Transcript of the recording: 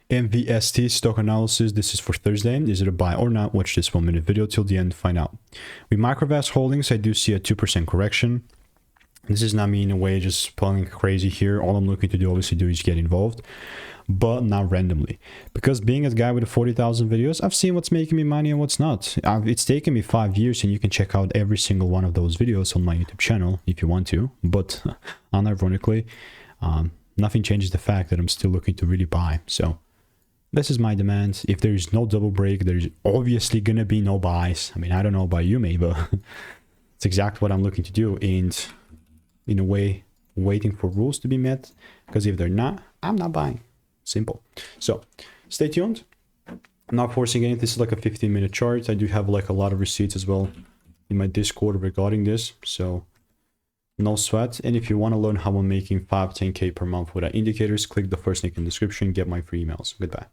MVST stock analysis. This is for Thursday. Is it a buy or not? Watch this 1-minute video till the end, find out. With Microvast Holdings, I do see a 2% correction. This is not me in a way just pulling crazy here. All I'm looking to do, obviously, is get involved, but not randomly. Because being a guy with 40,000 videos, I've seen what's making me money and what's not. It's taken me 5 years, and you can check out every single one of those videos on my YouTube channel if you want to. But unironically, nothing changes the fact that I'm still looking to really buy. So this is my demand. If there is no double break, there's obviously gonna be no buys. I mean, I don't know about you, maybe, but it's exactly what I'm looking to do. And in a way, waiting for rules to be met, because if they're not, I'm not buying. Simple. So stay tuned. I'm not forcing anything. This is like a 15-minute chart. I do have like a lot of receipts as well in my Discord regarding this, so no sweat. And if you want to learn how I'm making 5-10K per month without indicators, click the first link in the description, get my free emails. Goodbye.